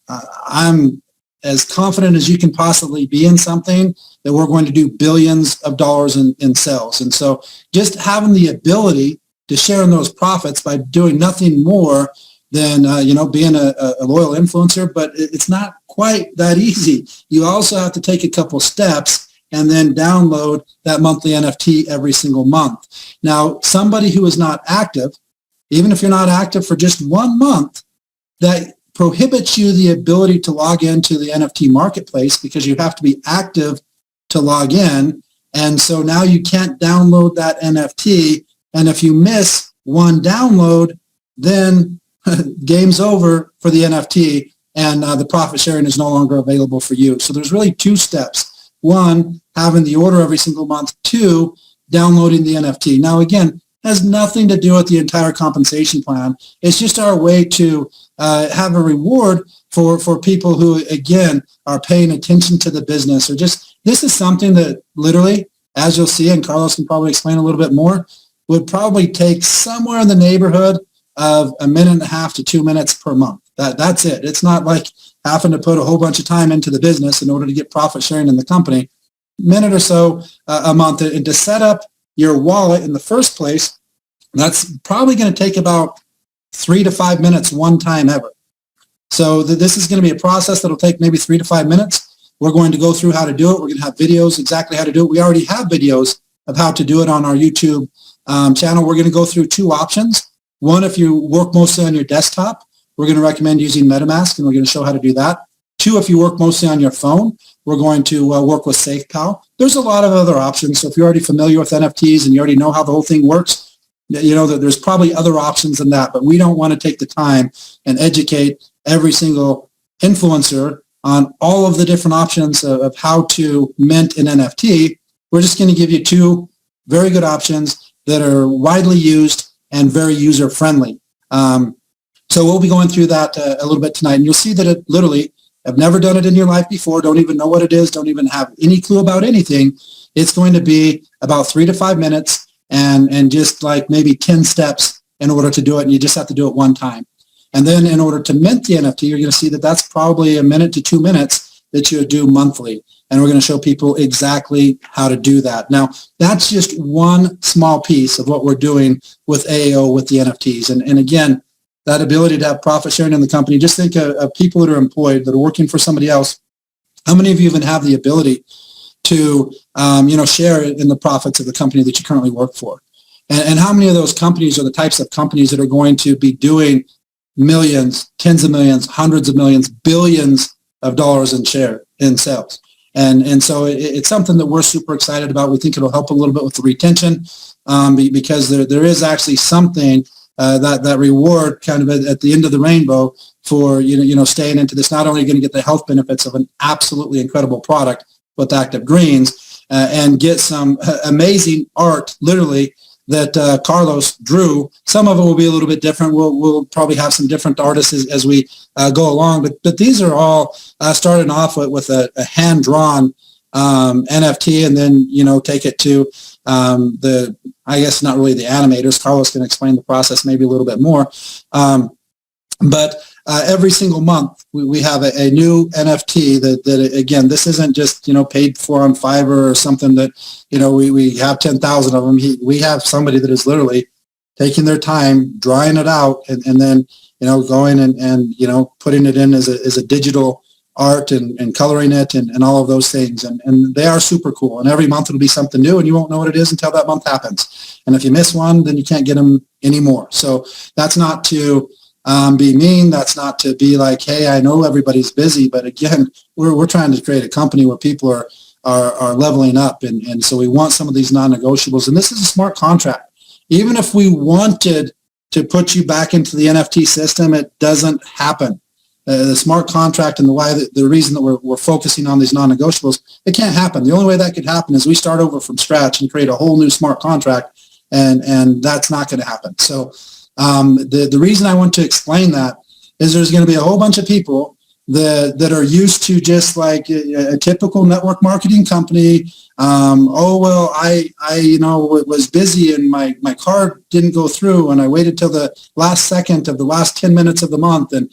I'm as confident as you can possibly be in something that we're going to do billions of dollars in sales. And so just having the ability to share in those profits by doing nothing more than, being a loyal influencer, but it's not quite that easy. You also have to take a couple steps and then download that monthly NFT every single month. Now, somebody who is not active, even if you're not active for just 1 month, that prohibits you the ability to log into the NFT marketplace because you have to be active to log in. And so now you can't download that NFT. And if you miss one download, then game's over for the NFT, and the profit sharing is no longer available for you. So there's really 2 steps. 1, having the order every single month. 2, downloading the NFT. Now, again, has nothing to do with the entire compensation plan. It's just our way to have a reward for people who, again, are paying attention to the business, or just, this is something that literally, as you'll see, and Carlos can probably explain a little bit more, would probably take somewhere in the neighborhood of 1.5 to 2 minutes per month. That's it. It's not like having to put a whole bunch of time into the business in order to get profit sharing in the company. Minute or so a month. And to set up your wallet in the first place, that's probably going to take about 3 to 5 minutes one time ever. So this is going to be a process that'll take maybe 3 to 5 minutes. We're going to go through how to do it. We're going to have videos exactly how to do it. We already have videos of how to do it on our YouTube channel. We're going to go through 2 options. One, if you work mostly on your desktop, we're going to recommend using MetaMask, and we're going to show how to do that. 2, if you work mostly on your phone, we're going to work with SafePal. There's a lot of other options. So if you're already familiar with NFTs and you already know how the whole thing works, you know that there's probably other options than that, but we don't want to take the time and educate every single influencer on all of the different options of how to mint an NFT. We're just going to give you 2 very good options that are widely used and very user-friendly. So we'll be going through that a little bit tonight, and you'll see that it literally, have never done it in your life before, don't even know what it is, don't even have any clue about anything. It's going to be about 3 to 5 minutes and just like maybe 10 steps in order to do it, and you just have to do it one time. And then in order to mint the NFT, you're going to see that that's probably 1 to 2 minutes that you would do monthly. And we're going to show people exactly how to do that. Now, that's just one small piece of what we're doing with AAO with the NFTs. And again, that ability to have profit sharing in the company, just think of people that are employed, that are working for somebody else. How many of you even have the ability to, share in the profits of the company that you currently work for? And how many of those companies are the types of companies that are going to be doing millions, tens of millions, hundreds of millions, billions of dollars in sales? And so it's something that we're super excited about. We think it'll help a little bit with the retention because there is actually something that reward kind of at the end of the rainbow for staying into this. Not only are you going to get the health benefits of an absolutely incredible product with Active Greens and get some amazing art, literally, that Carlos drew. Some of it will be a little bit different. We'll probably have some different artists as we go along, but these are all starting off with a hand-drawn NFT, and then take it to I guess not really the animators. Carlos can explain the process maybe a little bit more, but every single month we have a new NFT that again, this isn't just paid for on Fiverr or something that we have 10,000 of them. We have somebody that is literally taking their time, drawing it out, and then going and putting it in as a digital art and coloring it and all of those things. And they are super cool. And every month it'll be something new, and you won't know what it is until that month happens. And if you miss one, then you can't get them anymore. So that's not to be mean. That's not to be like, hey, I know everybody's busy. But again, we're trying to create a company where people are leveling up. And so we want some of these non-negotiables. And this is a smart contract. Even if we wanted to put you back into the NFT system, it doesn't happen. The smart contract and the reason that we're focusing on these non-negotiables, it can't happen. The only way that could happen is we start over from scratch and create a whole new smart contract, and that's not going to happen. So the reason I want to explain that is there's going to be a whole bunch of people that are used to just like a typical network marketing company. I was busy and my card didn't go through and I waited till the last second of the last 10 minutes of the month and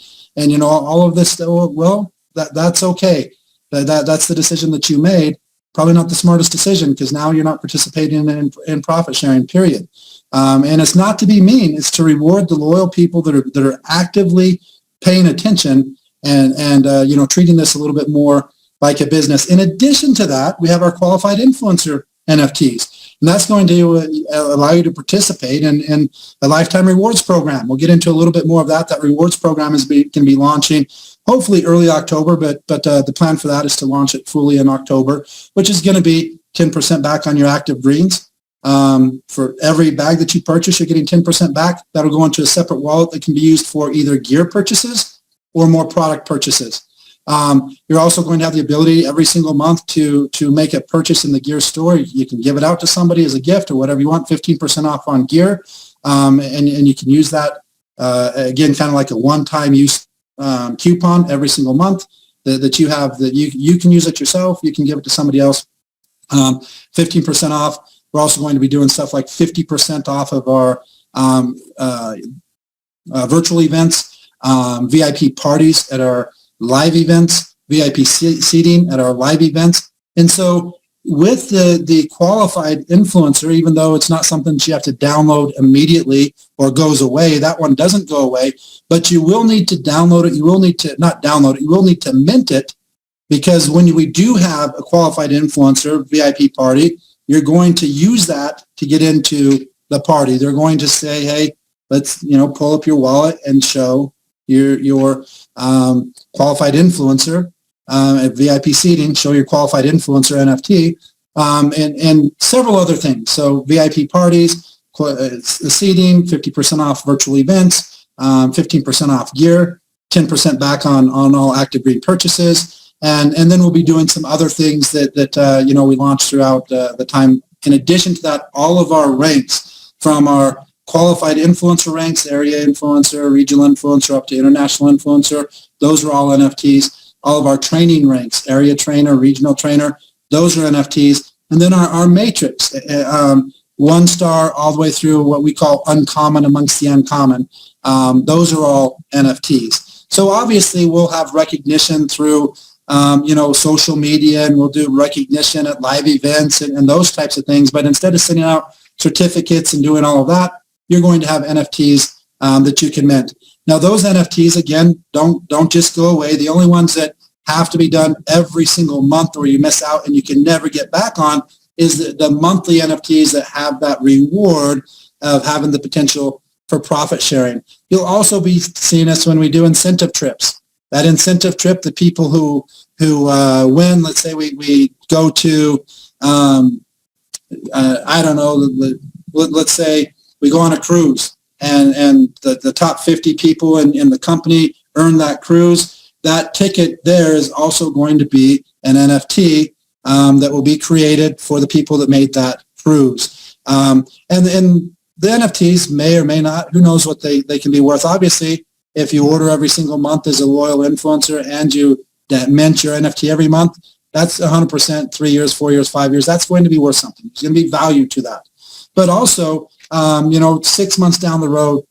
all of this. Well, that's okay. That's the decision that you made. Probably not the smartest decision because now you're not participating in profit sharing, period. And it's not to be mean. It's to reward the loyal people that are actively paying attention and treating this a little bit more like a business. In addition to that, we have our qualified influencer NFTs, and that's going to allow you to participate in a lifetime rewards program. We'll get into a little bit more of that. That rewards program can be launching hopefully early October, but the plan for that is to launch it fully in October, which is going to be 10% back on your active greens. For every bag that you purchase, you're getting 10% back. That'll go into a separate wallet that can be used for either gear purchases or more product purchases. You're also going to have the ability every single month to make a purchase in the gear store. You can give it out to somebody as a gift or whatever you want, 15% off on gear. And you can use that, again, kind of like a one-time use coupon every single month that you have that you can use it yourself. You can give it to somebody else. 15% off. We're also going to be doing stuff like 50% off of our virtual events, VIP parties at our live events, VIP seating at our live events. And so with the qualified influencer, even though it's not something that you have to download immediately or goes away, that one doesn't go away, but you will need to download it. You will need to not download it. You will need to mint it, because when we do have a qualified influencer VIP party, you're going to use that to get into the party. They're going to say, hey, let's pull up your wallet and show your qualified influencer at VIP seating, show your qualified influencer NFT, and several other things. So VIP parties, seating, 50% off virtual events, 15% off gear, 10% back on all active green purchases. And then we'll be doing some other things that we launched throughout the time. In addition to that, all of our ranks, from our qualified influencer ranks, area influencer, regional influencer, up to international influencer, those are all NFTs. All of our training ranks, area trainer, regional trainer, those are NFTs. And then our matrix, 1 star all the way through what we call uncommon amongst the uncommon. Those are all NFTs. So obviously we'll have recognition through social media, and we'll do recognition at live events and those types of things. But instead of sending out certificates and doing all of that, you're going to have NFTs that you can mint. Now, those NFTs, again, don't just go away. The only ones that have to be done every single month or you miss out and you can never get back on is the monthly NFTs that have that reward of having the potential for profit sharing. You'll also be seeing us when we do incentive trips. That incentive trip, the people who win, let's say we go to, let's say we go on a cruise and the top 50 people in the company earn that cruise. That ticket there is also going to be an NFT that will be created for the people that made that cruise. And the NFTs may or may not, who knows what they can be worth. Obviously, if you order every single month as a loyal influencer and you mint your NFT every month, that's 100%, 3 years, 4 years, 5 years. That's going to be worth something. There's going to be value to that. But also, 6 months down the road,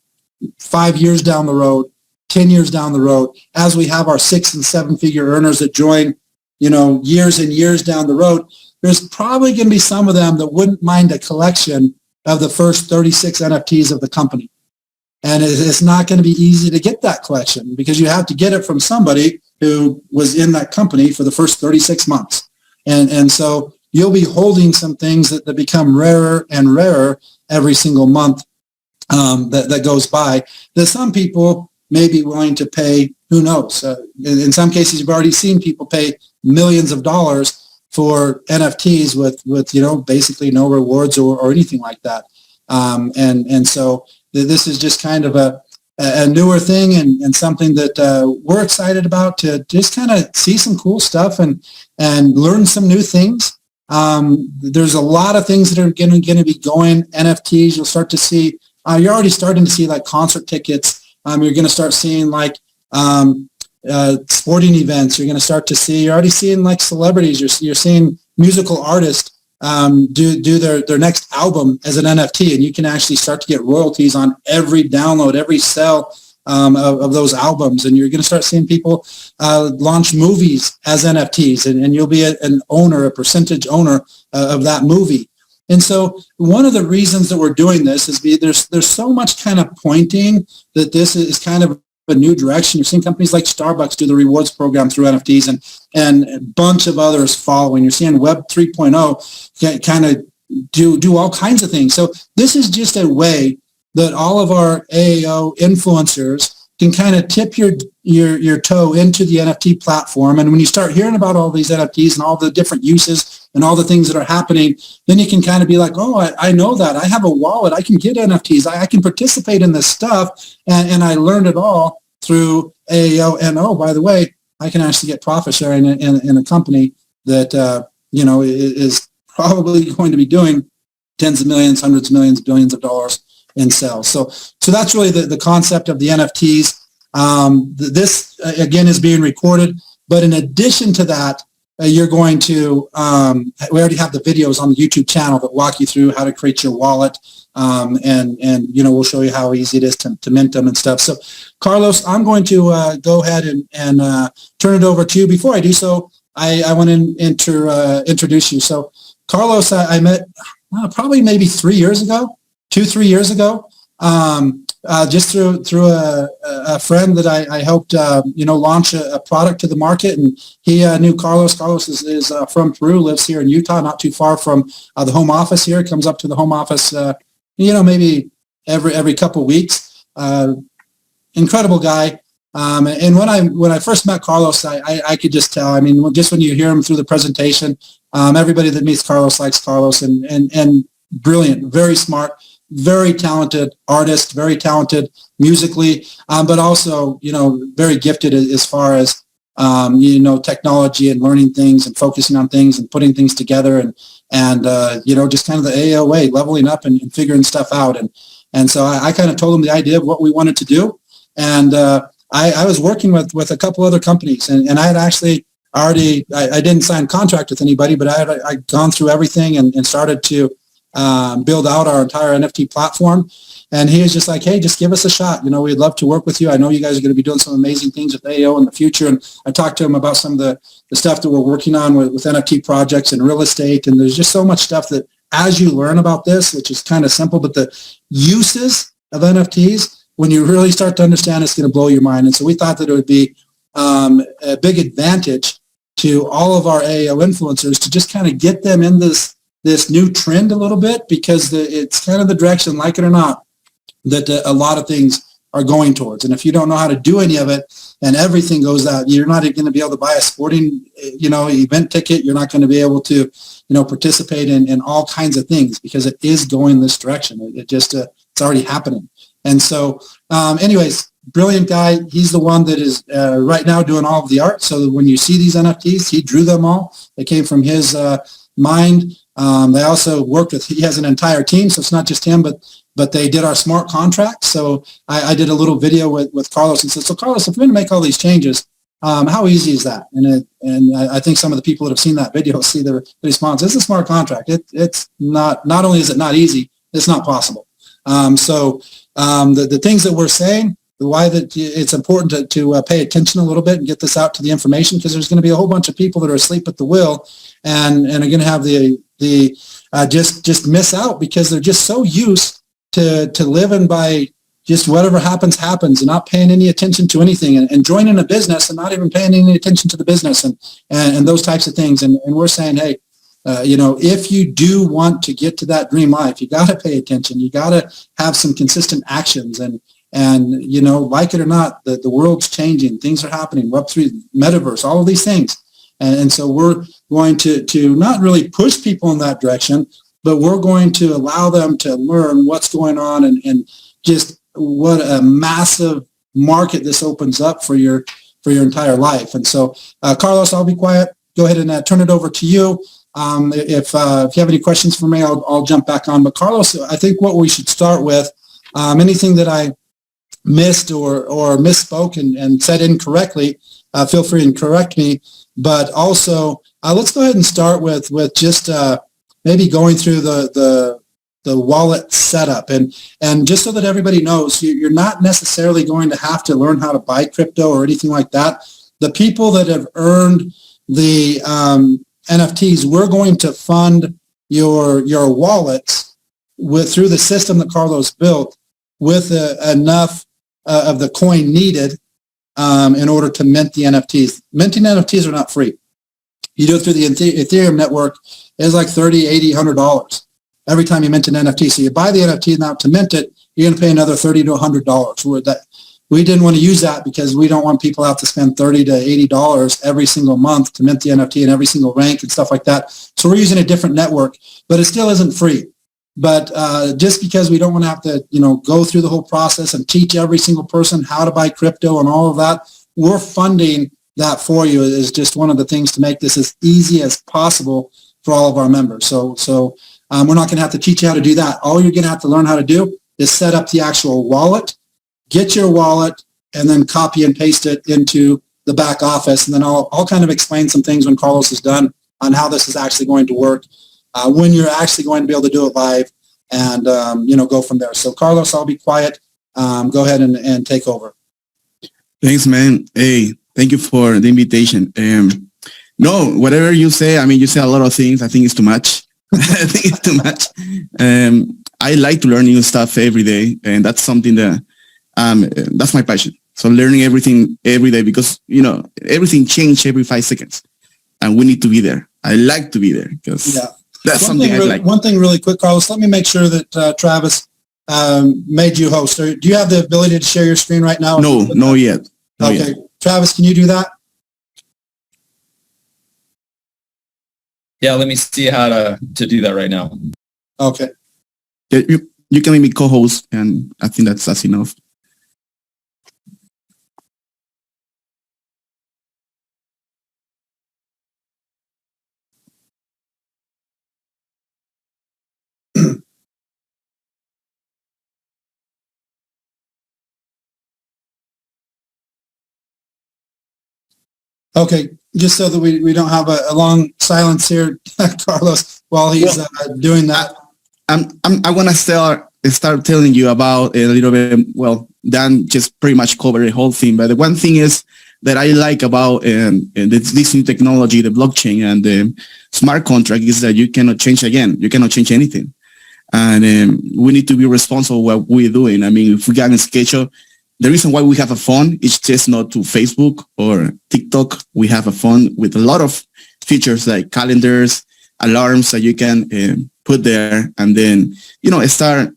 5 years down the road, 10 years down the road, as we have our 6 and 7 figure earners that join, years and years down the road, there's probably going to be some of them that wouldn't mind a collection of the first 36 NFTs of the company. And it's not going to be easy to get that collection because you have to get it from somebody who was in that company for the first 36 months. And so you'll be holding some things that become rarer and rarer every single month that goes by, that some people may be willing to pay, who knows. In some cases, you've already seen people pay millions of dollars for NFTs with basically no rewards or anything like that. And so this is just kind of a newer thing and something that we're excited about to just kind of see some cool stuff and learn some new things. There's a lot of things that are going to be going NFTs. You'll start to see, you're already starting to see like concert tickets. You're going to start seeing like sporting events. You're going to start to see, you're already seeing like celebrities. You're seeing musical artists do their next album as an NFT, and you can actually start to get royalties on every download, every sale of those albums. And you're going to start seeing people launch movies as NFTs, and you'll be an owner, a percentage owner of that movie. And so one of the reasons that we're doing this is there's so much kind of pointing that this is kind of a new direction. You're seeing companies like Starbucks do the rewards program through NFTs, and a bunch of others following. You're seeing Web 3.0 kind of do all kinds of things. So this is just a way that all of our AAO influencers can kind of tip your toe into the NFT platform. And when you start hearing about all these NFTs and all the different uses and all the things that are happening, then you can kind of be like, oh, I know that. I have a wallet. I can get NFTs. I can participate in this stuff. And I learned it all through AAO. And oh, by the way, I can actually get profit sharing in a company that, is probably going to be doing tens of millions, hundreds of millions, billions of dollars in sales. So that's really the concept of the NFTs. This, again, is being recorded. But in addition to that, you're going to, we already have the videos on the YouTube channel that walk you through how to create your wallet. And we'll show you how easy it is to mint them and stuff. So, Carlos, I'm going to go ahead and turn it over to you. Before I do so, I want to introduce you. So, Carlos, I met probably maybe 3 years ago, 2-3 years ago, just through a friend that I helped, launch a product to the market. And he knew Carlos. Carlos is from Peru, lives here in Utah, not too far from the home office here. Comes up to the home office, maybe every couple of weeks. Incredible guy. And when I first met Carlos, I could just tell. I mean, just when you hear him through the presentation, everybody that meets Carlos likes Carlos, and brilliant, very smart, very talented artist, very talented musically, but also, very gifted as far as, technology and learning things and focusing on things and putting things together and just kind of the AO way, leveling up and figuring stuff out. And so I kind of told him the idea of what we wanted to do. And I was working with a couple other companies, and I had actually already, I didn't sign a contract with anybody, but I'd gone through everything and started to build out our entire NFT platform. And he was just like, hey, just give us a shot. We'd love to work with you. I know you guys are going to be doing some amazing things with AO in the future. And I talked to him about some of the stuff that we're working on with NFT projects and real estate. And there's just so much stuff that as you learn about this, which is kind of simple, but the uses of NFTs, when you really start to understand, it's going to blow your mind. And so we thought that it would be a big advantage to all of our AO influencers to just kind of get them in this new trend a little bit, because it's kind of the direction, like it or not, that a lot of things are going towards. And if you don't know how to do any of it and everything goes out, you're not going to be able to buy a sporting, event ticket. You're not going to be able to, participate in all kinds of things, because it is going this direction. It's already happening. And so anyways, brilliant guy. He's the one that is right now doing all of the art. So when you see these NFTs, he drew them all. They came from his mind. They also worked with, he has an entire team, so it's not just him, but they did our smart contract. So I did a little video with Carlos and said, so Carlos, if we're going to make all these changes, how easy is that? And I think some of the people that have seen that video see the response. It's a smart contract. It's not only is it not easy, it's not possible. So the things that we're saying, why that it's important to pay attention a little bit and get this out to the information, because there's going to be a whole bunch of people that are asleep at the wheel and are going to have the just miss out, because they're just so used to living by just whatever happens and not paying any attention to anything, and joining a business and not even paying any attention to the business and those types of things. And we're saying, hey, if you do want to get to that dream life, you got to pay attention. You got to have some consistent actions, and like it or not, the world's changing. Things are happening. Web3, metaverse, all of these things. And so we're going to not really push people in that direction, but we're going to allow them to learn what's going on and just what a massive market this opens up for your entire life. And so, Carlos, I'll be quiet. Go ahead and turn it over to you. If you have any questions for me, I'll jump back on. But Carlos, I think what we should start with, anything that I missed or misspoke and said incorrectly, feel free and correct me. But also, let's go ahead and start with just maybe going through the wallet setup. And just so that everybody knows, you're not necessarily going to have to learn how to buy crypto or anything like that. The people that have earned the NFTs, we're going to fund your wallets through the system that Carlos built with enough of the coin needed in order to mint the NFTs. Minting NFTs are not free. You do it through the Ethereum network, it's like $30, $80, $100 every time you mint an NFT. So you buy the NFT now to mint it, you're going to pay another $30 to $100. We didn't want to use that because we don't want people out to spend $30 to $80 every single month to mint the NFT in every single rank and stuff like that. So we're using a different network, but it still isn't free. But just because we don't want to have to, go through the whole process and teach every single person how to buy crypto and all of that, we're funding that for you. Is just one of the things to make this as easy as possible for all of our members. So we're not going to have to teach you how to do that. All you're going to have to learn how to do is set up the actual wallet, get your wallet, and then copy and paste it into the back office. And then I'll kind of explain some things when Carlos is done on how this is actually going to work, when you're actually going to be able to do it live, and go from there. So Carlos, I'll be quiet. Go ahead and take over. Thanks, man. Hey, thank you for the invitation. No, whatever you say, you say a lot of things. I think it's too much. I think it's too much. I like to learn new stuff every day, and that's something that that's my passion. So learning everything every day, because everything changes every 5 seconds, and we need to be there. I like to be there because that's something I like. One thing really quick, Carlos, let me make sure that Travis made you host. Do you have the ability to share your screen right now? No, not yet. Okay, Travis, can you do that? Yeah, let me see how to do that right now. Okay. Yeah, you can make me co-host, and I think that's enough. Okay, just so that we don't have a long silence here, Carlos, while he's doing that. I want to start telling you about a little bit. Well, Dan just pretty much covered the whole thing. But the one thing is that I like about this new technology, the blockchain and the smart contract, is that you cannot change again. You cannot change anything. And we need to be responsible what we're doing. If we got a schedule, the reason why we have a phone is just not to Facebook or TikTok. We have a phone with a lot of features like calendars, alarms that you can put there, and then, start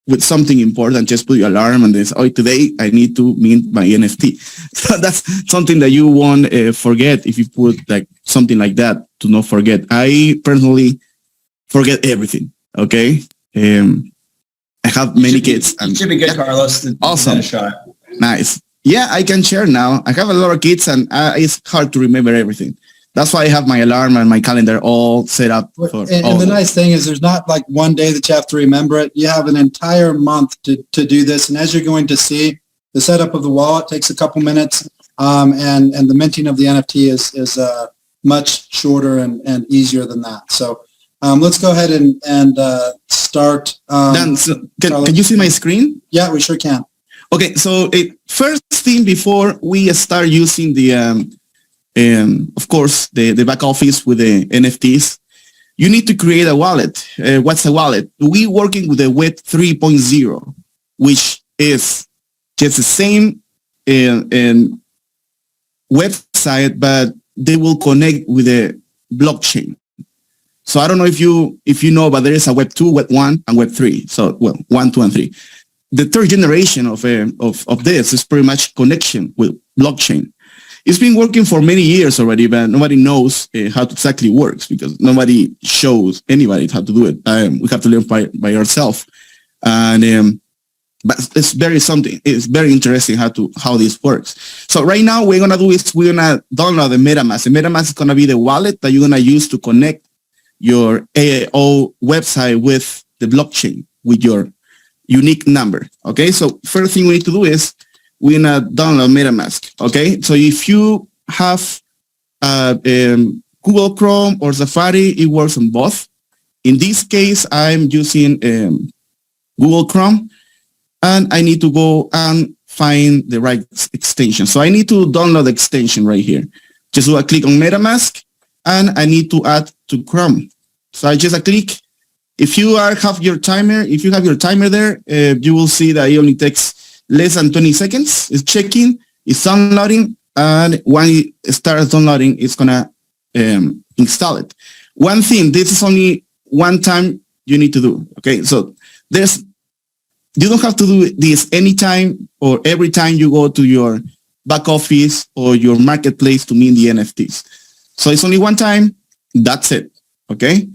with something important. Just put your alarm and then say, today I need to mint my NFT. So that's something that you won't forget if you put like something like that to not forget. I personally forget everything. Okay. I have many kids. It should be good, Carlos. Awesome. Nice. Yeah, I can share now. I have a lot of kids, and it's hard to remember everything. That's why I have my alarm and my calendar all set up. And the nice thing is there's not like one day that you have to remember it. You have an entire month to do this. And as you're going to see, the setup of the wallet takes a couple minutes, and the minting of the NFT is much shorter and easier than that. So let's go ahead and start. Dan, can you see my screen? Yeah, we sure can. Okay, so first thing before we start using the, of course, the back office with the NFTs, you need to create a wallet. What's a wallet? We're working with the Web 3.0, which is just the same website, but they will connect with the blockchain. So I don't know if you know, but there is a Web 2, Web 1, and Web 3. So, 1, 2, and 3. The third generation of this is pretty much connection with blockchain. It's been working for many years already, but nobody knows how it exactly works because nobody shows anybody how to do it. We have to learn by ourselves. And but it's very interesting how this works. So right now we're gonna download the MetaMask. The MetaMask is gonna be the wallet that you're gonna use to connect your AAO website with the blockchain, with your unique number. Okay, so first thing we need to do is we're gonna download MetaMask. Okay, so if you have Google Chrome or Safari, it works on both. In this case, I'm using Google Chrome, and I need to go and find the right extension. So I need to download the extension right here. Just do a click on MetaMask, and I need to add to Chrome. So I just click. If you have your timer there, you will see that it only takes less than 20 seconds. It's checking, it's downloading, and when it starts downloading, it's gonna install it. One thing, this is only one time you need to do. Okay, so you don't have to do this anytime or every time you go to your back office or your marketplace to mint the NFTs. So it's only one time. That's it. Okay.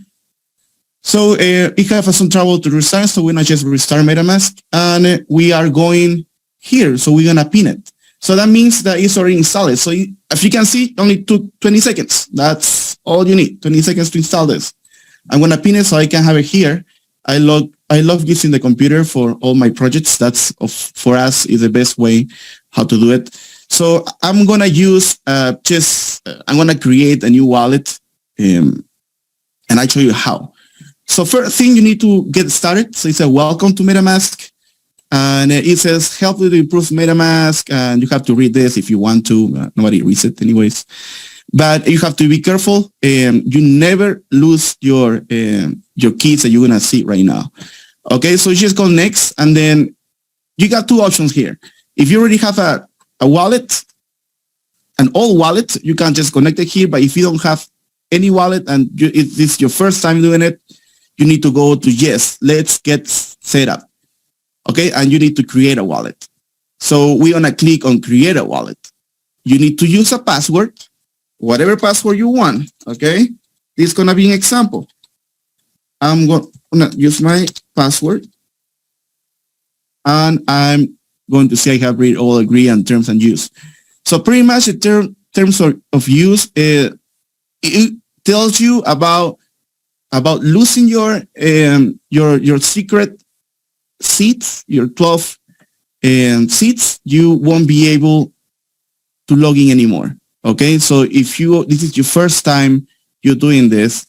So it have some trouble to restart, so we're gonna just restart MetaMask, and we are going here. So we're gonna pin it. So that means that it's already installed. So if you can see, it only took 20 seconds. That's all you need, 20 seconds to install this. I'm gonna pin it so I can have it here. I love using the computer for all my projects. That's for us is the best way how to do it. So I'm gonna use I'm gonna create a new wallet, and I show you how. So first thing you need to get started. So it says welcome to MetaMask, and it says help you to improve MetaMask, and you have to read this if you want to. Nobody reads it anyways, but you have to be careful. You never lose your keys that you're gonna see right now. Okay, so you just go next, and then you got two options here. If you already have a wallet, an old wallet, you can just connect it here. But if you don't have any wallet and if this is your first time doing it, you need to go to yes, let's get set up. Okay, and you need to create a wallet. So we're gonna click on create a wallet. You need to use a password, whatever password you want. Okay, this is gonna be an example. I'm gonna use my password, and I'm going to say I have read all agree and terms and use. So pretty much the terms of use, it tells you about losing your secret seats, your 12 seats. You won't be able to log in anymore. Okay, so if this is your first time you're doing this,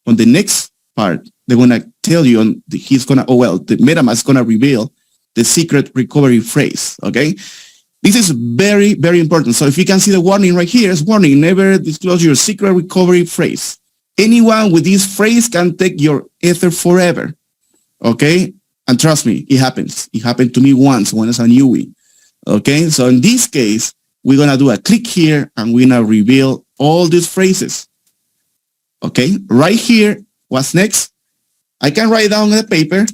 on the next part they're gonna tell you the MetaMask is gonna reveal the secret recovery phrase. Okay, this is very, very important. So if you can see the warning right here, it's warning, never disclose your secret recovery phrase. Anyone with this phrase can take your Ether forever. Okay, and trust me, it happens. It happened to me once when I was a newbie. Okay, so in this case, we're gonna do a click here, and we're gonna reveal all these phrases. Okay, right here, what's next? I can write down on the paper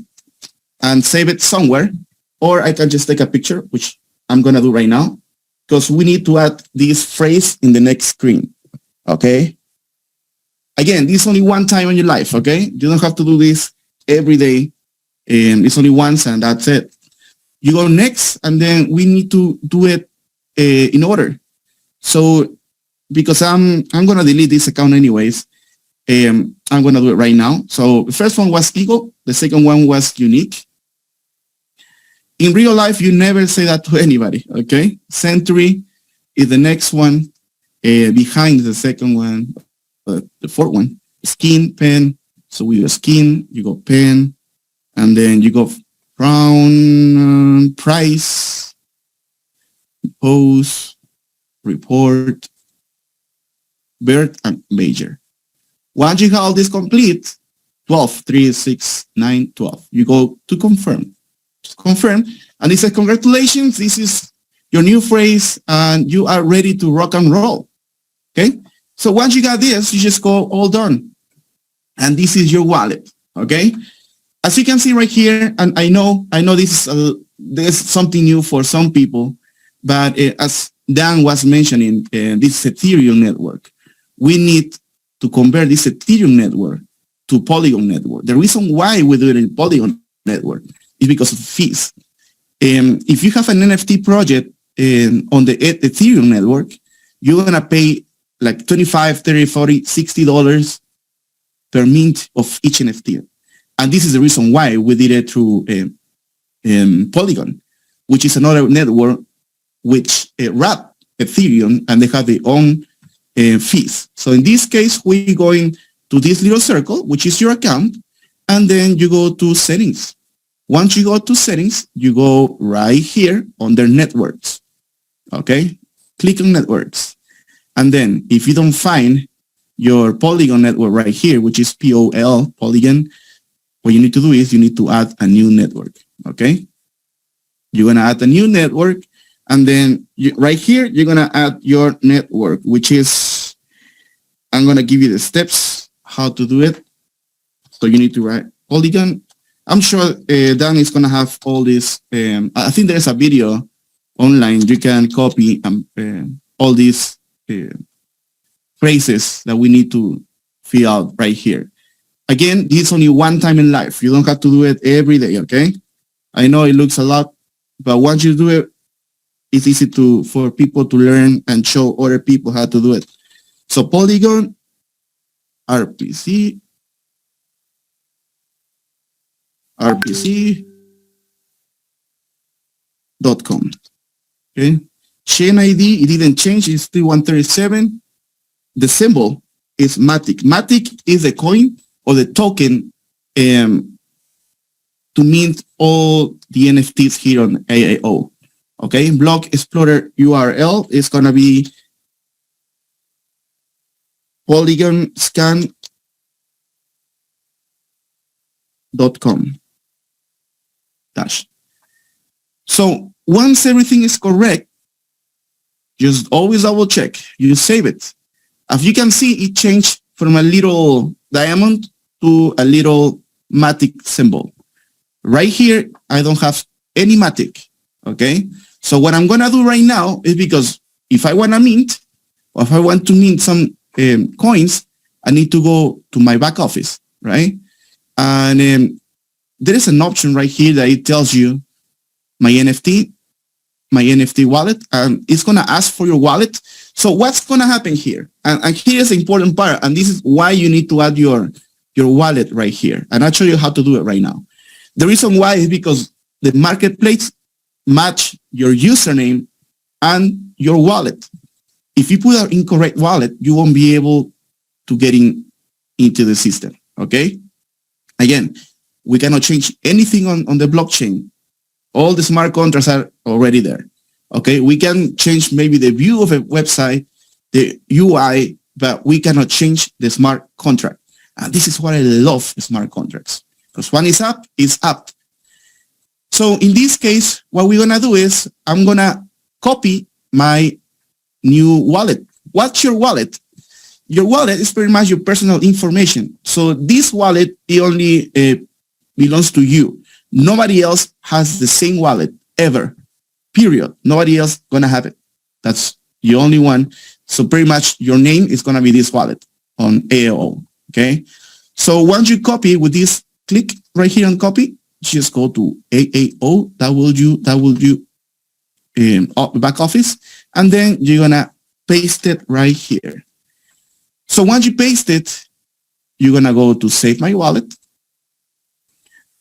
and save it somewhere, or I can just take a picture, which I'm gonna do right now, because we need to add this phrase in the next screen. Okay. Again, this is only one time in your life. Okay, you don't have to do this every day, and it's only once, and that's it. You go next, and then we need to do it in order. So because I'm gonna delete this account anyways, I'm gonna do it right now. So the first one was Eagle, the second one was Unique. In real life, you never say that to anybody. Okay, Century is the next one, behind the second one, the fourth one. Skin, pen. So we go skin, you go pen, and then you go brown, price, pose, report, birth, and major. Once you have all this complete, 12, 3, 6, 9, 12. You go to confirm. Just confirm. And it says, congratulations, this is your new phrase, and you are ready to rock and roll. Okay? So once you got this, you just go all done. And this is your wallet. Okay? As you can see right here, and I know this is something new for some people, but as Dan was mentioning, this Ethereum network, we need to convert this Ethereum network to Polygon network. The reason why we do it in Polygon network is because of fees. If you have an NFT project on the Ethereum network, you're going to pay like $25, $30, $40, $60 per mint of each NFT. And this is the reason why we did it through Polygon, which is another network which wrap Ethereum, and they have their own fees. So in this case, we going to this little circle, which is your account, and then you go to settings. Once you go to settings, you go right here under networks. Okay, click on networks. And then if you don't find your Polygon network right here, which is POL, Polygon, what you need to do is you need to add a new network. Okay, you're going to add a new network, and then right here, you're going to add your network, which is, I'm going to give you the steps how to do it. So you need to write Polygon. I'm sure Dan is going to have all this. I think there's a video online. You can copy all these phrases that we need to fill out right here. Again, this is only one time in life. You don't have to do it every day, okay? I know it looks a lot, but once you do it, it's easy for people to learn and show other people how to do it. So Polygon, rpc.com. Okay. Chain ID, it didn't change, it's still 137. The symbol is Matic. Matic is a coin or the token to mint all the NFTs here on AAO. Okay, Block Explorer URL is going to be polygonscan.com. So once everything is correct, just always double check. You save it. As you can see, it changed from a little diamond to a little Matic symbol. Right here, I don't have any Matic. Okay, so what I'm gonna do right now is, because if I wanna mint, or if I want to mint some coins, I need to go to my back office, right? And there is an option right here that it tells you my NFT wallet, and it's gonna ask for your wallet. So what's gonna happen here? And here's the important part, and this is why you need to add your wallet right here. And I'll show you how to do it right now. The reason why is because the marketplace match your username and your wallet. If you put an incorrect wallet, you won't be able to get into the system, okay? Again, we cannot change anything on the blockchain. All the smart contracts are already there, okay? We can change maybe the view of a website, the UI, but we cannot change the smart contract. And this is what I love smart contracts, because one is up, is up. So in this case, what we're gonna do is I'm gonna copy my new wallet. What's your wallet? Your wallet is pretty much your personal information. So this wallet, it only belongs to you. Nobody else has the same wallet ever, period. Nobody else gonna have it. That's the only one. So pretty much your name is gonna be this wallet on AAO, okay? So once you copy with this, click right here on copy, just go to AAO, back office, and then you're gonna paste it right here. So once you paste it, you're gonna go to save my wallet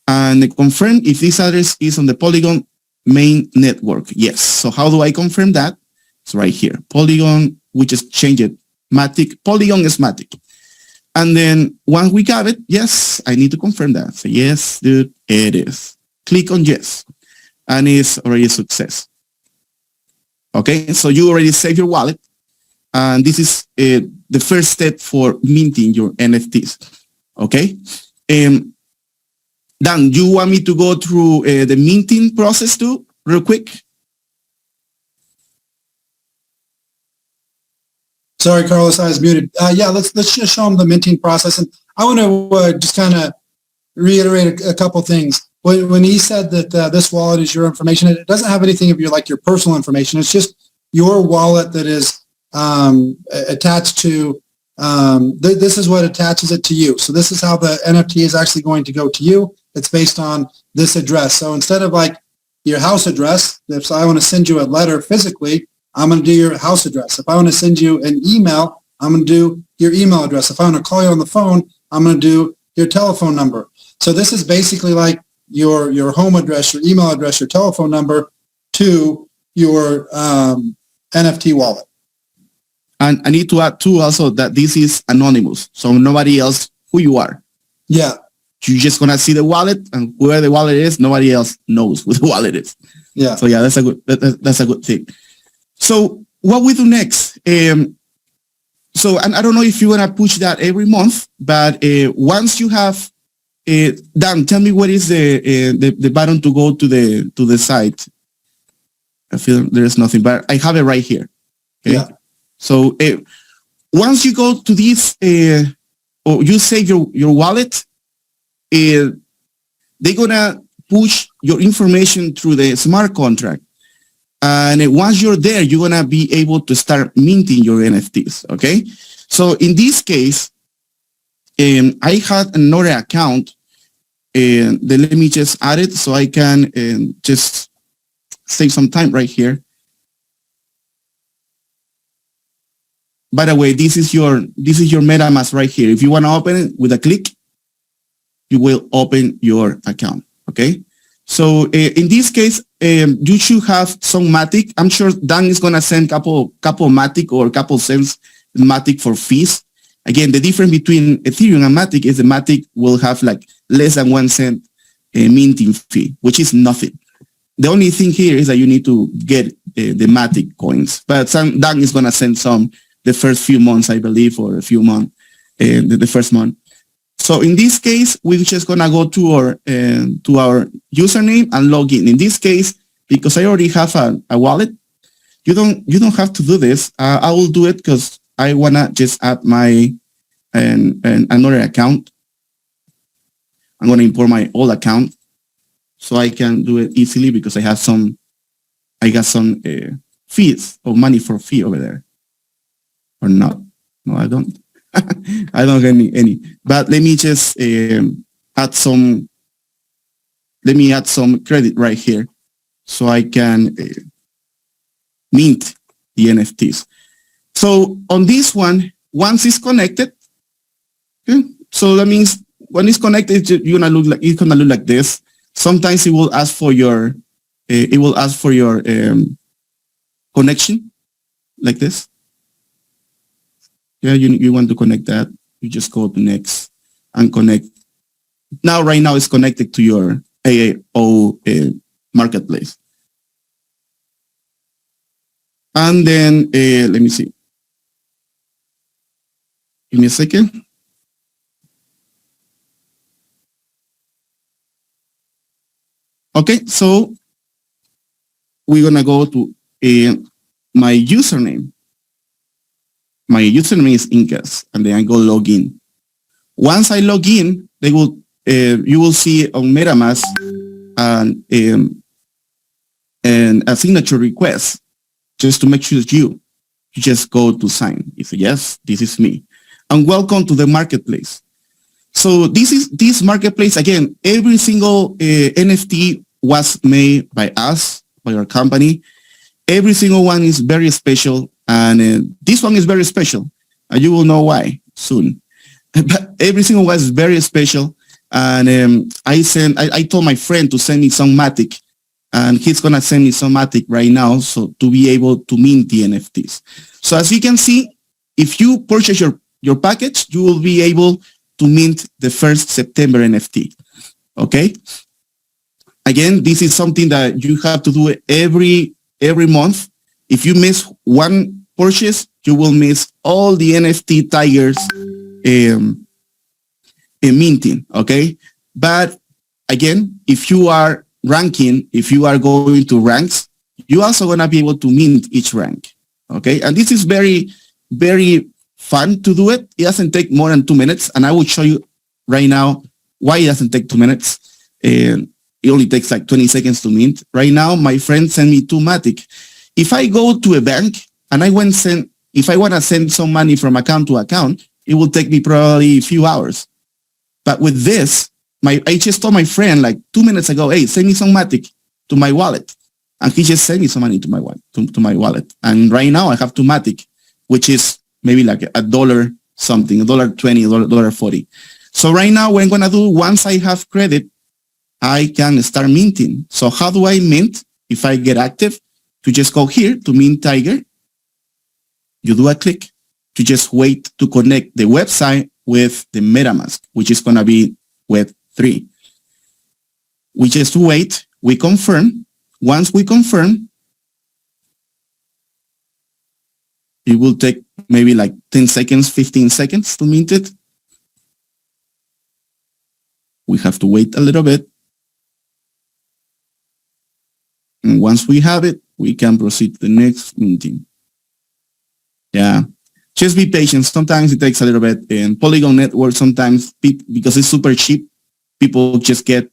and confirm if this address is on the Polygon main network. Yes. So how do I confirm that? It's right here. Polygon, we just changed it. Matic, Polygon is Matic. And then once we got it, yes, I need to confirm that. So yes, dude, it is. Click on yes. And it's already a success. Okay, so you already saved your wallet. And this is the first step for minting your NFTs. Okay. Dan, you want me to go through the minting process too, real quick? Sorry, Carlos, I was muted. Yeah, let's just show them the minting process. And I want to just kind of reiterate a couple things. When he said that this wallet is your information, it doesn't have anything of your personal information. It's just your wallet that is attached to, this is what attaches it to you. So this is how the NFT is actually going to go to you. It's based on this address. So instead of your house address, if I want to send you a letter physically, I'm going to do your house address. If I want to send you an email, I'm going to do your email address. If I want to call you on the phone, I'm going to do your telephone number. So this is basically like your home address, your email address, your telephone number to your NFT wallet. And I need to add too also that this is anonymous, so nobody else who you are. Yeah. You're just gonna see the wallet, and where the wallet is, nobody else knows who the wallet is. Yeah. So yeah, that's a good thing. So what we do next? So and I don't know if you wanna push that every month, but once you have Dan, tell me what is the button to go to the site. I feel there is nothing, but I have it right here. Okay. Yeah. So once you go to this, or you save your wallet, they're gonna push your information through the smart contract. And once you're there, you're gonna be able to start minting your NFTs. Okay. So in this case, I had another account, and then let me just add it so I can just save some time right here. By the way, this is your MetaMask right here. If you want to open it with a click, you will open your account. Okay. So in this case, you should have some Matic. I'm sure Dan is gonna send couple Matic or couple cents Matic for fees. Again, the difference between Ethereum and Matic is the Matic will have like less than 1 cent minting fee, which is nothing. The only thing here is that you need to get the Matic coins, but Dan is gonna send some the first few months, I believe, or a few months, the first month. So in this case, we're just gonna go to our username and log in. In this case, because I already have a wallet, you don't have to do this. I will do it because I wanna just add my another account. I'm gonna import my old account so I can do it easily because I got some fees or money for fee over there. Or not? No, I don't. I don't get any. But let me just add some. Let me add some credit right here, so I can mint the NFTs. So on this one, once it's connected, okay, so that means when it's connected, it's gonna look like this. Sometimes it will ask for your connection, like this. Yeah, you want to connect that. You just go to next and connect. Right now it's connected to your AAO marketplace. And then let me see. Give me a second. Okay, so we're gonna go to my username. My username is Incas, and then I go log in. Once I log in, you will see on MetaMask and a signature request, just to make sure that you just go to sign. You say, yes, this is me. And welcome to the marketplace. So this marketplace, again, every single NFT was made by us, by our company. Every single one is very special. And this one is very special. You will know why soon. But every single one is very special. And I told my friend to send me some Matic, and he's gonna send me some Matic right now, so to be able to mint the NFTs. So as you can see, if you purchase your package, you will be able to mint the first September NFT. Okay. Again, this is something that you have to do every month. If you miss one purchase, you will miss all the NFT tigers minting, okay? But again, if you are ranking, if you are going to ranks, you're also going to be able to mint each rank, okay? And this is very, very fun to do it. It doesn't take more than 2 minutes, and I will show you right now why it doesn't take 2 minutes. It only takes like 20 seconds to mint. Right now, my friend sent me 2 Matic. If I go to a bank and if I want to send some money from account to account, it will take me probably a few hours. But with this, I just told my friend like 2 minutes ago, hey, send me some Matic to my wallet. And he just sent me some money to my wallet. And right now I have 2 Matic, which is maybe like $1 something, $1.20, $1.40. So right now what I'm going to do, once I have credit, I can start minting. So how do I mint if I get active? To just go here to Mint Tiger. You do a click to just wait to connect the website with the MetaMask, which is going to be Web3. We just wait, we confirm. Once we confirm, it will take maybe like 10 seconds, 15 seconds to mint it. We have to wait a little bit. And once we have it, we can proceed to the next minting. Yeah, just be patient. Sometimes it takes a little bit. In Polygon network, sometimes because it's super cheap, people just get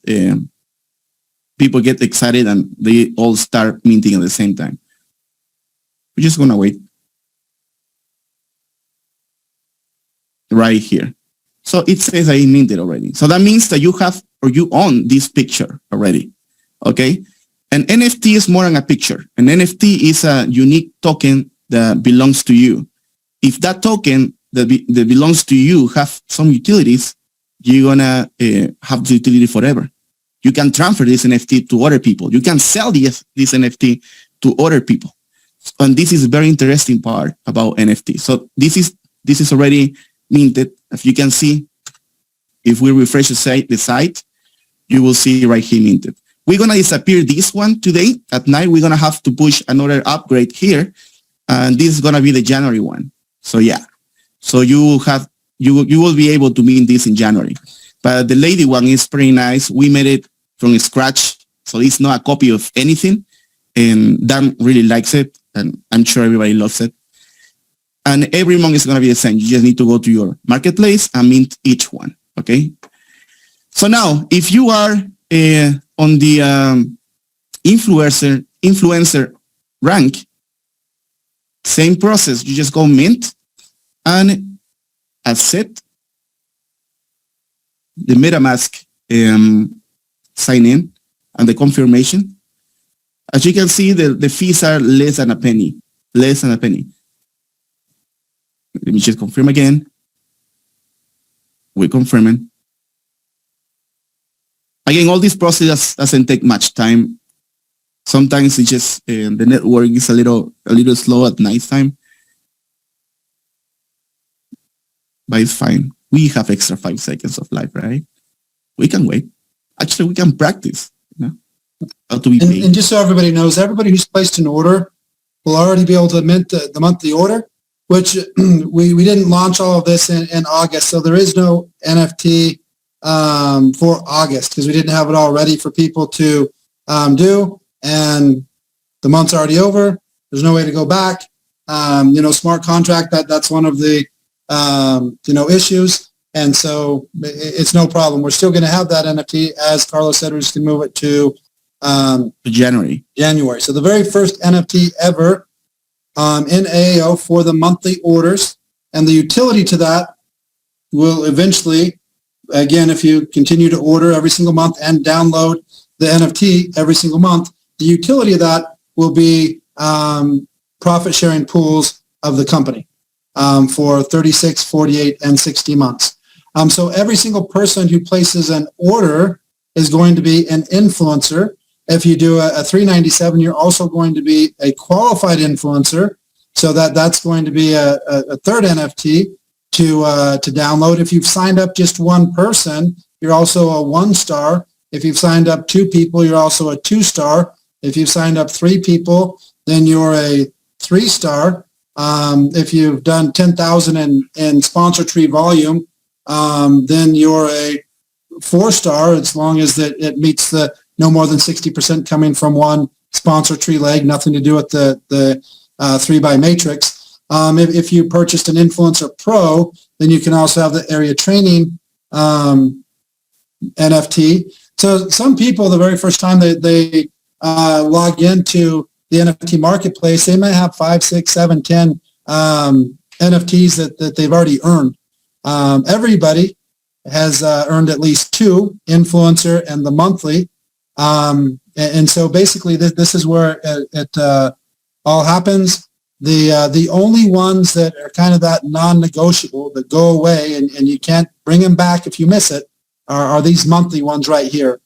excited and they all start minting at the same time. We're just gonna wait. Right here. So it says I minted already. So that means that you have or you own this picture already. Okay. An NFT is more than a picture. An NFT is a unique token that belongs to you. If that token that belongs to you have some utilities, you're gonna have the utility forever. You can transfer this NFT to other people. You can sell this NFT to other people. And this is a very interesting part about NFT. So this is already minted. As you can see, if we refresh the site, you will see right here minted. We're going to disappear this one today. At night, we're going to have to push another upgrade here. And this is going to be the January one. So yeah. So you will be able to mint this in January. But the lady one is pretty nice. We made it from scratch. So it's not a copy of anything. And Dan really likes it. And I'm sure everybody loves it. And every month is going to be the same. You just need to go to your marketplace and mint each one. Okay. So now, if you are on the influencer rank, same process. You just go mint and accept the MetaMask sign in and the confirmation. As you can see, the fees are less than a penny. Less than a penny. Let me just confirm again. We're confirming. Again, all this process doesn't take much time. Sometimes it's just the network is a little slow at night time, but it's fine. We have extra 5 seconds of life, right? We can wait. Actually, we can practice. You know, how to be paid. And just so everybody knows, everybody who's placed an order will already be able to mint the monthly order, which we didn't launch all of this in August, so there is no NFT for August because we didn't have it all ready for people to do, and the month's already over. There's no way to go back. Smart contract, that's one of the issues, and so it's no problem. We're still going to have that NFT. As Carlos said, we're just going to move it to January. So the very first NFT ever in AAO for the monthly orders, and the utility to that will eventually, again, if you continue to order every single month and download the NFT every single month, the utility of that will be profit sharing pools of the company for 36, 48, and 60 months. So every single person who places an order is going to be an influencer. If you do a 397, you're also going to be a qualified influencer. So that's going to be a third NFT to download. If you've signed up just one person, you're also a 1-star. If you've signed up 2 people, you're also a 2-star. If you've signed up 3 people, then you're a 3-star. If you've done 10,000 in sponsor tree volume, then you're a 4-star as long as it meets the no more than 60% coming from one sponsor tree leg, nothing to do with the 3x matrix. If you purchased an Influencer Pro, then you can also have the area training NFT. So some people, the very first time they log into the NFT marketplace, they may have 5, 6, 7, 10 NFTs that they've already earned. Everybody has earned at least 2, influencer and the monthly. And so basically this is where it all happens. The only ones that are kind of that non-negotiable that go away and you can't bring them back if you miss it are these monthly ones right here.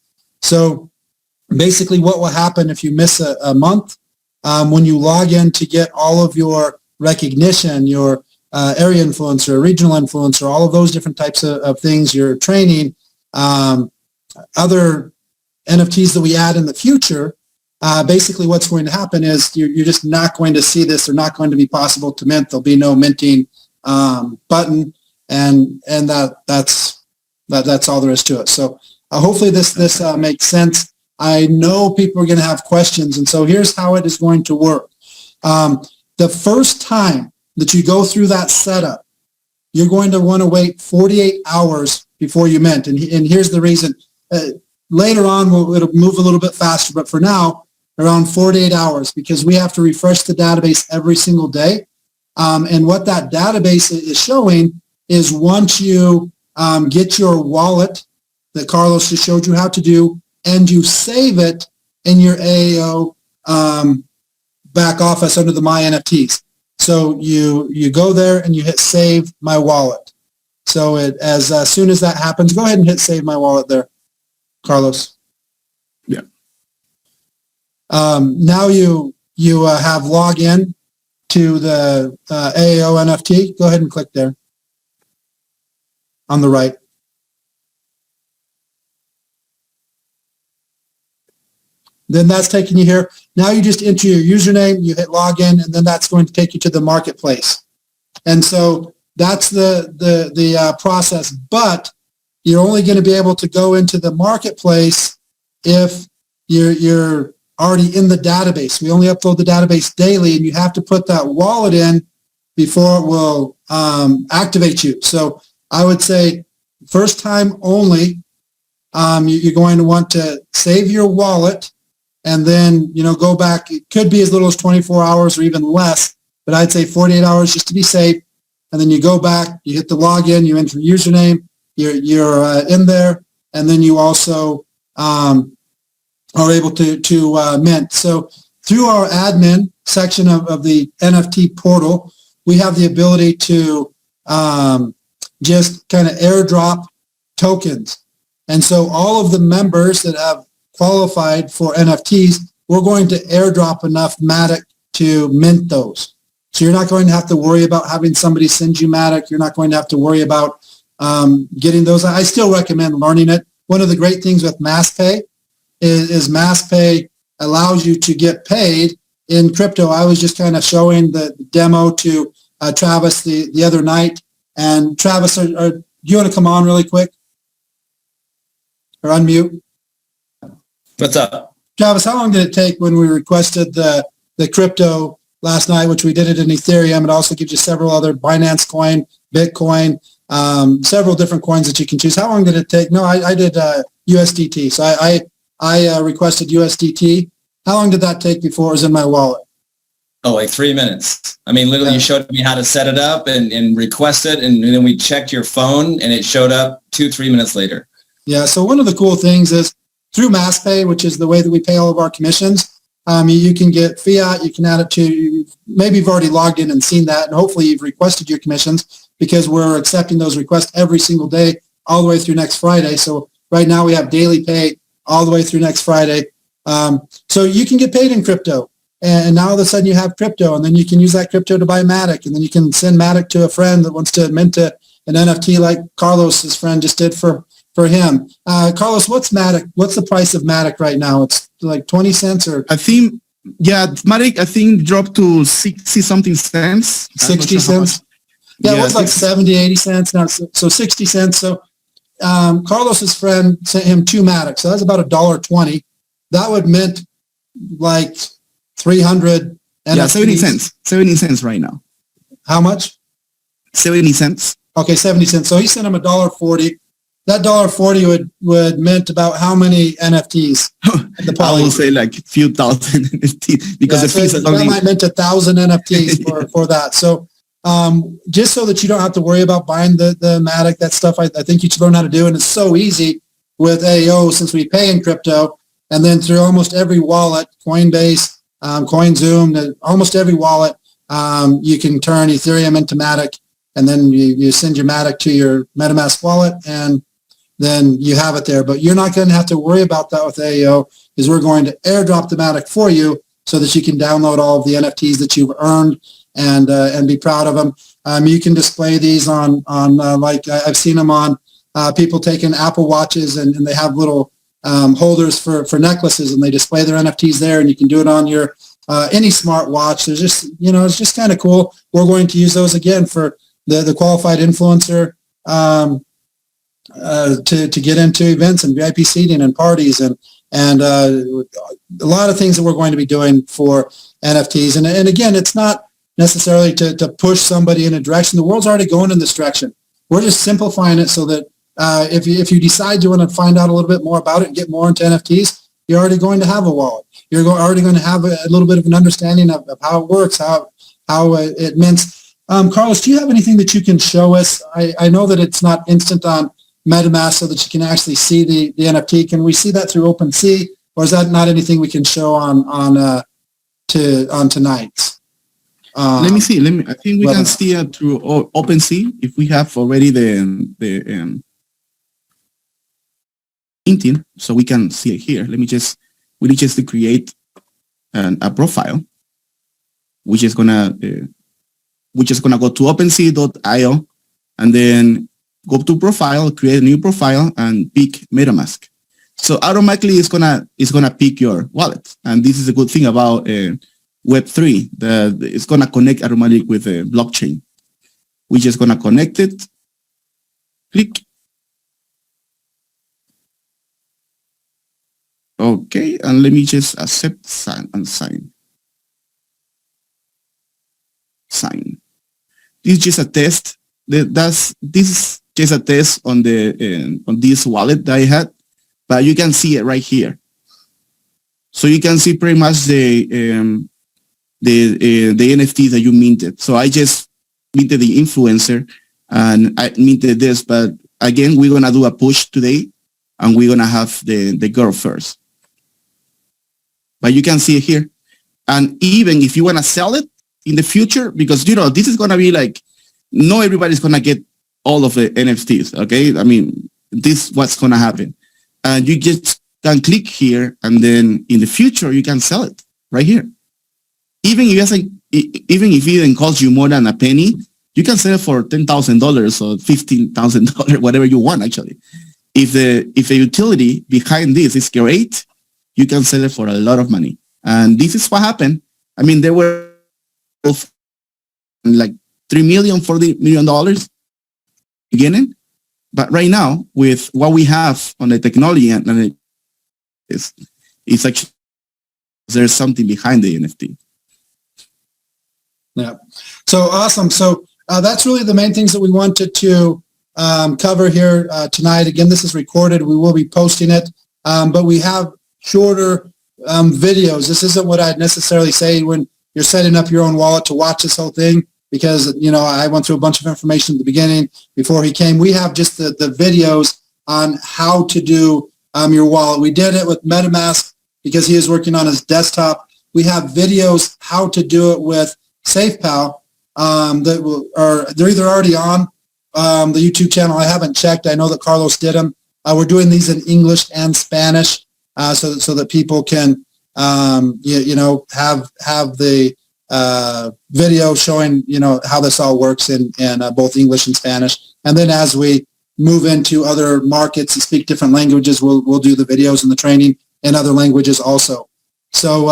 So basically what will happen if you miss a month, when you log in to get all of your recognition, your area influencer, regional influencer, all of those different types of things, your training, other NFTs that we add in the future, basically what's going to happen is you're just not going to see this. They're not going to be possible to mint. There'll be no minting button, and that's all there is to it. So hopefully this makes sense. I know people are going to have questions, and so here's how it is going to work. The first time that you go through that setup, you're going to want to wait 48 hours before you mint, and here's the reason. Later on, it'll move a little bit faster, but for now, around 48 hours, because we have to refresh the database every single day. And what that database is showing is once you get your wallet that Carlos just showed you how to do, and you save it in your AAO back office under the My NFTs. So you go there and you hit Save My Wallet. So as soon as that happens, go ahead and hit Save My Wallet there, Carlos. Yeah. Now you have login to the AAO NFT. Go ahead and click there on the right. Then that's taking you here. Now you just enter your username, you hit login, and then that's going to take you to the marketplace. And so that's the process. But you're only going to be able to go into the marketplace if you're already in the database. We only upload the database daily, and you have to put that wallet in before it will activate you. So I would say first time only, you're going to want to save your wallet and then, go back. It could be as little as 24 hours or even less, but I'd say 48 hours just to be safe. And then you go back, you hit the login, you enter your username, you're in there, and then you also are able to mint. So through our admin section of the NFT portal, we have the ability to just kind of airdrop tokens. And so all of the members that have qualified for NFTs, we're going to airdrop enough Matic to mint those. So you're not going to have to worry about having somebody send you Matic. You're not going to have to worry about getting those. I still recommend learning it. One of the great things with MassPay is MassPay allows you to get paid in crypto. I was just kind of showing the demo to Travis the other night. And Travis, do you want to come on really quick? Or unmute? What's up? Travis, how long did it take when we requested the crypto last night, which we did it in Ethereum? It also gives you several other Binance coin, Bitcoin, several different coins that you can choose. How long did it take? No, I did USDT. So I requested USDT. How long did that take before it was in my wallet? Oh, like 3 minutes. I mean, literally, you showed me how to set it up and request it, and then we checked your phone, and it showed up 2-3 minutes later. Yeah, so one of the cool things is through MassPay, which is the way that we pay all of our commissions, you can get fiat, you can add it to, maybe you've already logged in and seen that, and hopefully you've requested your commissions because we're accepting those requests every single day, all the way through next Friday. So right now we have daily pay all the way through next Friday. So you can get paid in crypto. And now all of a sudden you have crypto, and then you can use that crypto to buy Matic, and then you can send Matic to a friend that wants to mint an NFT like Carlos's friend just did for him. Carlos, what's Matic? What's the price of Matic right now? It's like 20 cents or? I think, Matic, dropped to 60 something cents. 60 cents? Yeah, it was like 70, 80 cents now. So 60 cents. So Carlos's friend sent him 2 Matic. So that's about $1.20. That would mint like 300 NFTs. Yeah, 70 cents. 70 cents right now. How much? 70 cents. Okay, 70 cents. So he sent him $1.40. That $1.40 would mint about how many NFTs? I will say like a few thousand NFTs because the fees that might mint 1,000 NFTs for that. So just so that you don't have to worry about buying the Matic, that stuff I think you should learn how to do. And it's so easy with AO since we pay in crypto, and then through almost every wallet, Coinbase, CoinZoom, almost every wallet, you can turn Ethereum into Matic, and then you send your Matic to your MetaMask wallet, and then you have it there. But you're not going to have to worry about that with AAO, because we're going to airdrop the Matic for you so that you can download all of the NFTs that you've earned and be proud of them. You can display these on like I've seen them on people taking Apple Watches and they have little holders for necklaces, and they display their NFTs there, and you can do it on your any smart watch. There's just, it's just kind of cool. We're going to use those again for the qualified influencer to get into events and VIP seating and parties and a lot of things that we're going to be doing for NFTs. And again, it's not necessarily to push somebody in a direction. The world's already going in this direction. We're just simplifying it so that if you decide you want to find out a little bit more about it and get more into NFTs, you're already going to have a wallet. You're already going to have a little bit of an understanding of how it works, how it mints. Carlos, do you have anything that you can show us? I know that it's not instant on MetaMask so that you can actually see the NFT. Can we see that through OpenSea, or is that not anything we can show on tonight's? Let me see. I think we can see it through OpenSea if we have already the LinkedIn, so we can see it here. We need just to create a profile, which is gonna go to OpenSea.io, and then go to profile, create a new profile, and pick MetaMask. So automatically it's gonna pick your wallet, and this is a good thing about Web3. It's gonna connect automatically with a blockchain. We're just gonna connect it. Click. Okay, and let me just accept, sign. This is just a test. This is just a test on on this wallet that I had, but you can see it right here. So you can see pretty much the NFT that you minted. So I just minted the influencer and I minted this, but again, we're gonna do a push today, and we're gonna have the girl first. But you can see it here. And even if you want to sell it in the future, because, this is going to be like, not everybody's going to get all of the NFTs, okay? I mean, this is what's going to happen. And you just can click here, and then in the future, you can sell it right here. Even if it didn't cost you more than a penny, you can sell it for $10,000 or $15,000, whatever you want, actually. If the utility behind this is great, you can sell it for a lot of money. And this is what happened. I mean, there were like $3 million, $40 million beginning. But right now, with what we have on the technology, and it's actually, there's something behind the NFT. Yeah. So awesome. So that's really the main things that we wanted to cover here tonight. Again, this is recorded. We will be posting it. But we have shorter videos. This isn't what I'd necessarily say when you're setting up your own wallet to watch this whole thing, because, I went through a bunch of information at the beginning before he came. We have just the videos on how to do your wallet. We did it with MetaMask because he is working on his desktop. We have videos how to do it with SafePal they're either already on the YouTube channel. I haven't checked. I know that Carlos did them. We're doing these in English and Spanish. So that people can, have the video showing, how this all works in both English and Spanish. And then as we move into other markets and speak different languages, we'll do the videos and the training in other languages also. So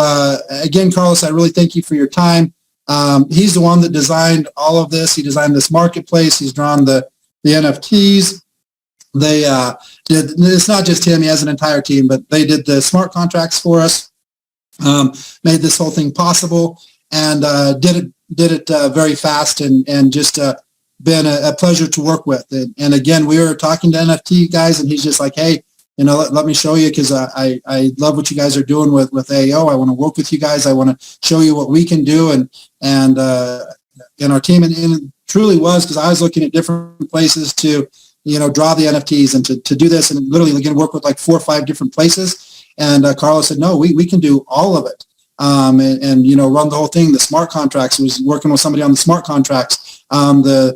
again, Carlos, I really thank you for your time. He's the one that designed all of this. He designed this marketplace. He's drawn the NFTs. It's not just him, he has an entire team, but they did the smart contracts for us, made this whole thing possible, and did it very fast, and just been a pleasure to work with. And again, we were talking to NFT guys, and he's just like, hey, let me show you, because I love what you guys are doing with AO. I want to work with you guys. I want to show you what we can do, and our team, and it truly was, because I was looking at different places to draw the NFTs and to do this, and literally again work with like 4 or 5 different places. And Carlos said, no, we can do all of it, and run the whole thing. The smart contracts, was working with somebody on the smart contracts, the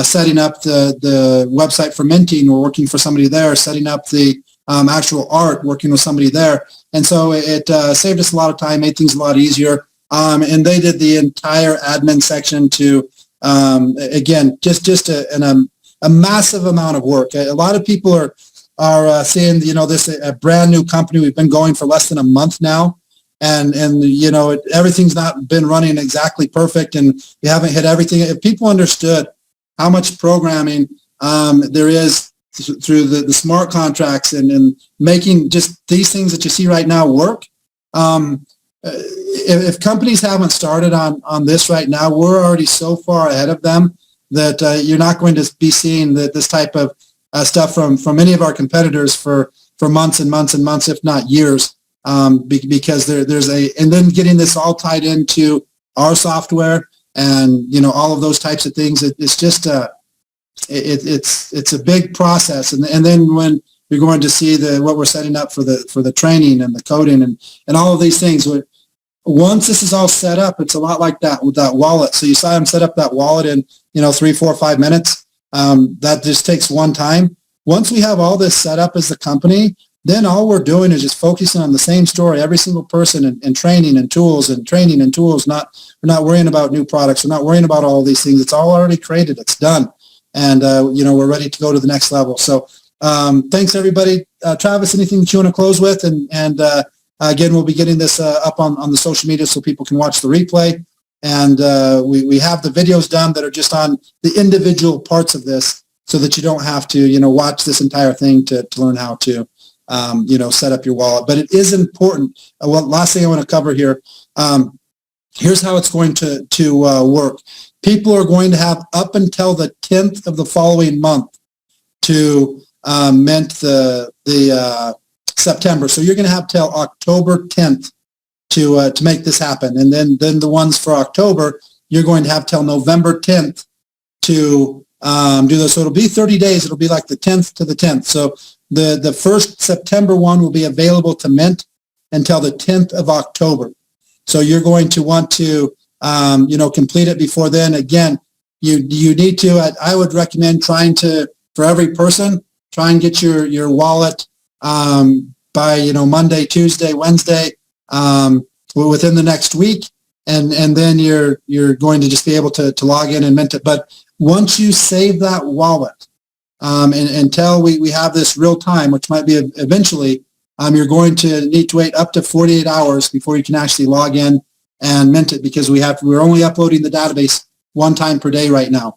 setting up the website for minting. We're working for somebody there, setting up the actual art, working with somebody there. And so it saved us a lot of time, made things a lot easier. And they did the entire admin section to, again, just a massive amount of work. A lot of people are seeing, this a brand new company. We've been going for less than a month now. And everything's not been running exactly perfect, and we haven't hit everything. If people understood how much programming there is through the smart contracts and making just these things that you see right now work, if companies haven't started on this right now, we're already so far ahead of them that you're not going to be seeing this type of stuff from any of our competitors for months and months and months, if not years. Because there's and then getting this all tied into our software and, all of those types of things, it's just it's a big process. And then when you're going to see what we're setting up for the training and the coding and all of these things, once this is all set up, it's a lot like that with that wallet. So you saw him set up that wallet in, 3, 4, 5 minutes. That just takes one time. Once we have all this set up as a company, then all we're doing is just focusing on the same story, every single person, and training and tools. We're not worrying about new products. We're not worrying about all of these things. It's all already created. It's done. And, we're ready to go to the next level. So thanks, everybody. Travis, anything that you want to close with? And again, we'll be getting this up on the social media so people can watch the replay. And we have the videos done that are just on the individual parts of this so that you don't have to, watch this entire thing to learn how to set up your wallet. But it is important. Last thing I want to cover here. Here's how it's going to work. People are going to have up until the 10th of the following month to mint the September. So you're going to have till October 10th to make this happen. And then the ones for October, you're going to have till November 10th to do this. So it'll be 30 days. It'll be like the 10th to the 10th. So the first September one will be available to mint until the 10th of October. So you're going to want to, complete it before then. Again, you need to, I would recommend for every person, try and get your wallet by, Monday, Tuesday, Wednesday, within the next week. And then you're going to just be able to log in and mint it. But once you save that wallet, and until we have this real time, which might be eventually, you're going to need to wait up to 48 hours before you can actually log in and mint it, because we're only uploading the database one time per day right now.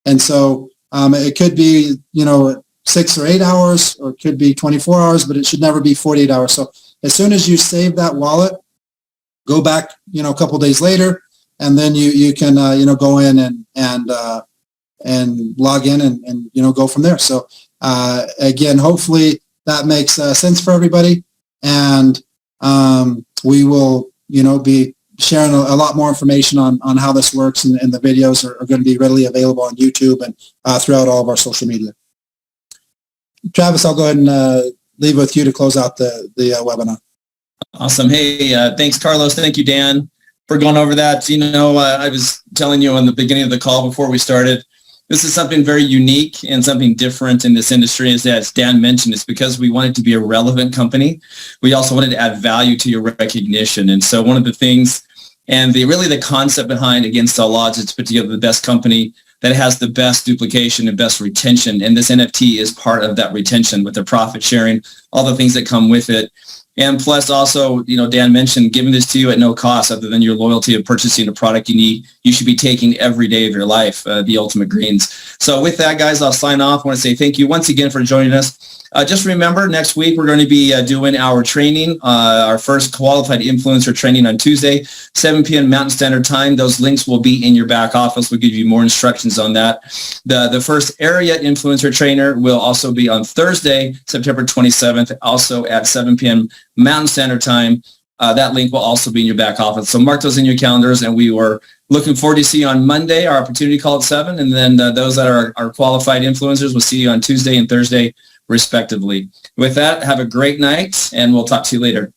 And so it could be, 6 or 8 hours, or it could be 24 hours, but it should never be 48 hours. So as soon as you save that wallet, go back, a couple days later, and then you can, go in and log in and go from there. So again, hopefully that makes sense for everybody. And we will, be sharing a lot more information on how this works, and the videos are going to be readily available on YouTube and throughout all of our social media. Travis, I'll go ahead and leave with you to close out the webinar. Awesome. Hey, thanks, Carlos. Thank you, Dan, for going over that. I was telling you in the beginning of the call before we started, this is something very unique and something different in this industry. As Dan mentioned, it's because we wanted to be a relevant company. We also wanted to add value to your recognition. And so one of the things, and the concept behind Against All Odds, is to put together the best company that has the best duplication and best retention. And this NFT is part of that retention with the profit sharing, all the things that come with it. And plus also, Dan mentioned giving this to you at no cost other than your loyalty of purchasing a product you should be taking every day of your life, the Ultimate Greens. So with that, guys, I'll sign off. I want to say thank you once again for joining us. Just remember, next week we're going to be doing our training, our first qualified influencer training on Tuesday, 7 p.m. Mountain Standard Time. Those links will be in your back office. We'll give you more instructions on that. The first area influencer trainer will also be on Thursday, September 27th, also at 7 p.m. Mountain Standard Time. That link will also be in your back office. So mark those in your calendars, and we were looking forward to see you on Monday, our opportunity call at 7, and then those that are qualified influencers will see you on Tuesday and Thursday, respectively. With that, have a great night, and we'll talk to you later.